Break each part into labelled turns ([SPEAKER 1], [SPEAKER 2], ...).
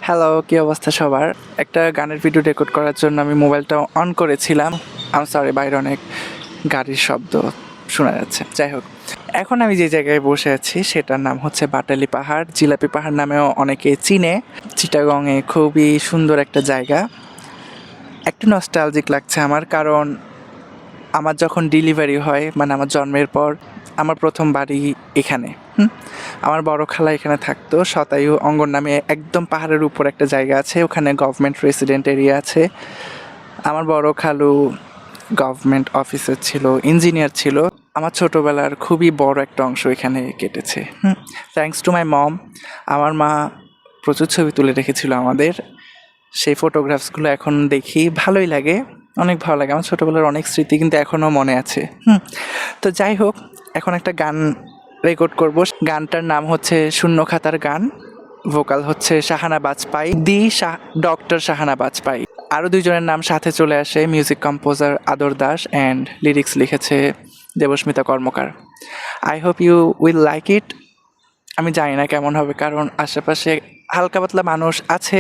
[SPEAKER 1] Hello, কি অবস্থা সবার? একটা গানের ভিডিও রেকর্ড করার জন্য আমি মোবাইলটা অন করেছিলাম। সরি, বাইরে অনেক গাড়ির শব্দ শোনা যাচ্ছে। যাই হোক, এখন আমি যে জায়গায় বসে আছি সেটার নাম হচ্ছে বাটালি পাহাড়। জিলাপি পাহাড় নামেও অনেকে চিনে। চিটাগংয়ে খুবই সুন্দর একটা জায়গা। একটু নস্টালজিক লাগছে আমার, কারণ আমার যখন ডেলিভারি হয়, মানে আমার জন্মের পর, আমার প্রথম বাড়ি এখানে। আমার বড় খালা এখানে থাকতো। শতায়ু অঙ্গন নামে একদম পাহাড়ের উপর একটা জায়গা আছে, ওখানে গভর্নমেন্ট রেসিডেন্ট এরিয়া আছে। আমার বড় খালু গভর্নমেন্ট অফিসার ছিল, ইঞ্জিনিয়ার ছিল। আমার ছোটোবেলার খুবই বড় একটা অংশ এখানে কেটেছে। থ্যাঙ্কস টু মাই মম। আমার মা প্রচুর ছবি তুলে রেখেছিল আমাদের। সেই ফটোগ্রাফসগুলো এখন দেখি, ভালোই লাগে, অনেক ভালো লাগে। আমার ছোটোবেলার অনেক স্মৃতি কিন্তু এখনও মনে আছে। তো যাই হোক, এখন একটা গান রেকর্ড করব। গানটার নাম হচ্ছে শূন্য খাতার গান। ভোকাল হচ্ছে শাহানা বাজপাই, ডক্টর শাহানা বাজপাই। আরও দুইজনের নাম সাথে চলে আসে, মিউজিক কম্পোজার আদর দাস অ্যান্ড লিরিক্স লিখেছে Debasmita Karmakar. I hope you will like it. আমি জানি না কেমন হবে, কারণ আশেপাশে হালকা পাতলা মানুষ আছে,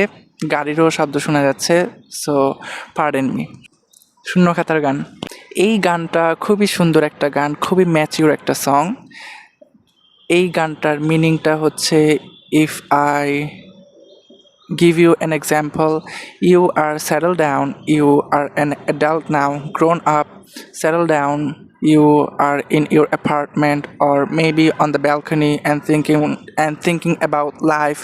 [SPEAKER 1] গাড়িরও শব্দ শোনা যাচ্ছে, সো পার্ডেন মি। শূন্য খাতার গান। এই গানটা খুবই সুন্দর একটা গান, খুবই ম্যাচিউর একটা সং। এই গানটার মিনিংটা হচ্ছে, if I give you an example, you are settled down, you are an adult now, grown up, settled down, you are in your apartment or maybe on the balcony and thinking about life,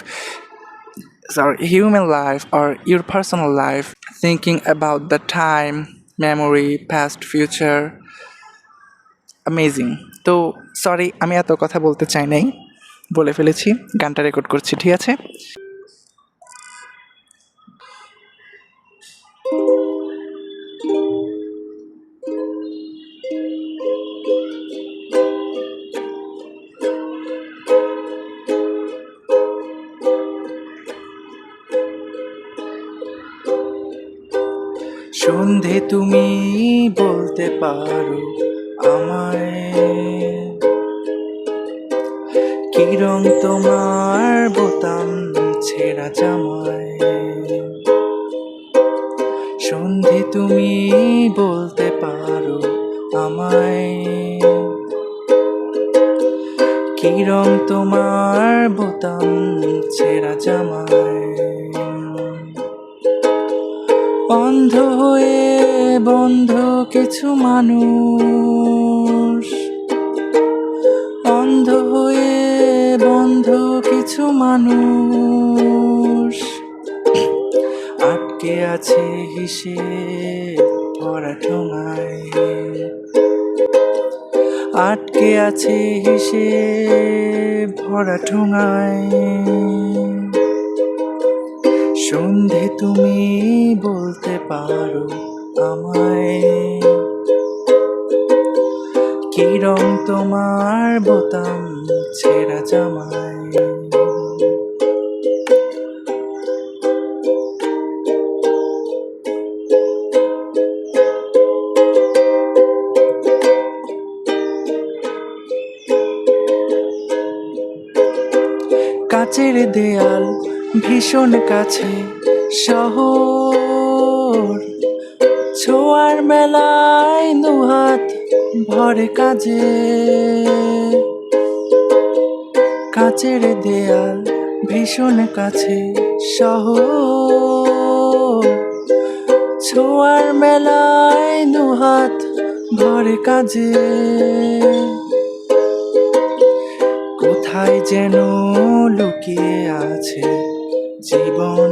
[SPEAKER 1] sorry, human life or your personal life, thinking about the time, memory, past, future. Amazing. তো sorry, আমি এত কথা বলতে চাই নাই, বলে ফেলেছি। গানটা রেকর্ড করছি, ঠিক আছে? সন্ধে তুমি বলতে পারো আমায়, কি রং তোমার বোতাম ছেঁড়া জামায়। সন্ধে তুমি বলতে পারো আমায়, কি রং তোমার বোতাম ছেঁড়া জামায়। অন্ধ হয়ে বন্ধ কিছু মানুষ, অন্ধ হয়ে বন্ধ কিছু মানুষ, আটকে আছে হিসেব ভরা ঠোঙায়, আটকে আছে হিসেব ভরা ঠোঙায়। সন্ধে তুমি বলতে পারো আমায়, কি রং তোমার বোতাম ছেঁড়া জামায়। কাচের দেয়াল ভীষণ কাছে শহর, ছোঁয়ার মেলায় দুহাত ভরে কাজে। কাচের দেয়াল ভীষণ কাছে শহর, ছোঁয়ার মেলায় দুহাত ভরে কাজে। কোথায় যেন লুকিয়ে আছে জীবন,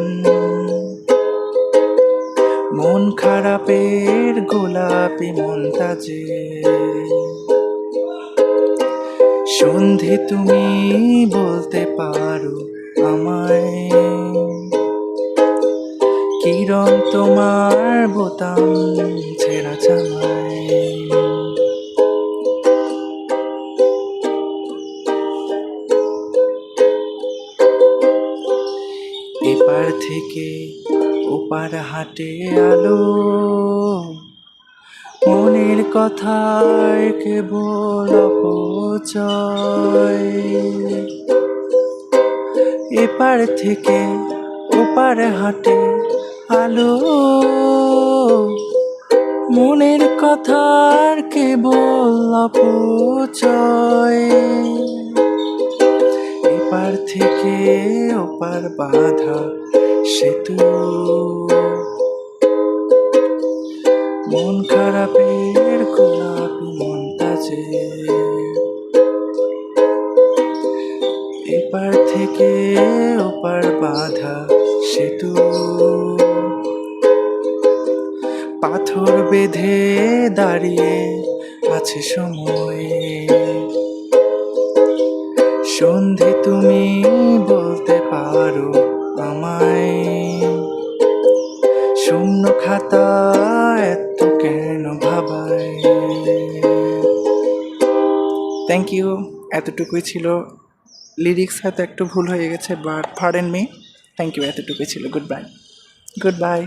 [SPEAKER 1] মন খারাপের গোলাপি মন্তাজে। সন্ধে তুমি বলতে পারো আমায়, কি রং তোমার বোতাম ছেঁড়া জামায়। এপার থেকে ওপার হাটে আলো, মনের কথায় কেবল অপচয়। এপার থেকে ওপার আর হাটে আলো, মনের কথার কেবল অপচয়। এপার থেকে ওপার বাঁধা সেতু, মন খারাপের গোলাপি মনটা যে এপার থেকে ওপার বাঁধা সেতু, পাথর বেঁধে দাঁড়িয়ে আছে সময়। সন্ধে তুমি বলতে পারো আমায়, শূন্য খাতা এত কেন ভাবায়। থ্যাংক ইউ, এতটুকুই ছিল। লিরিক্স হয়তো একটু ভুল হয়ে গেছে, but pardon me. Thank you, এতটুকুই ছিল। Goodbye, good bye.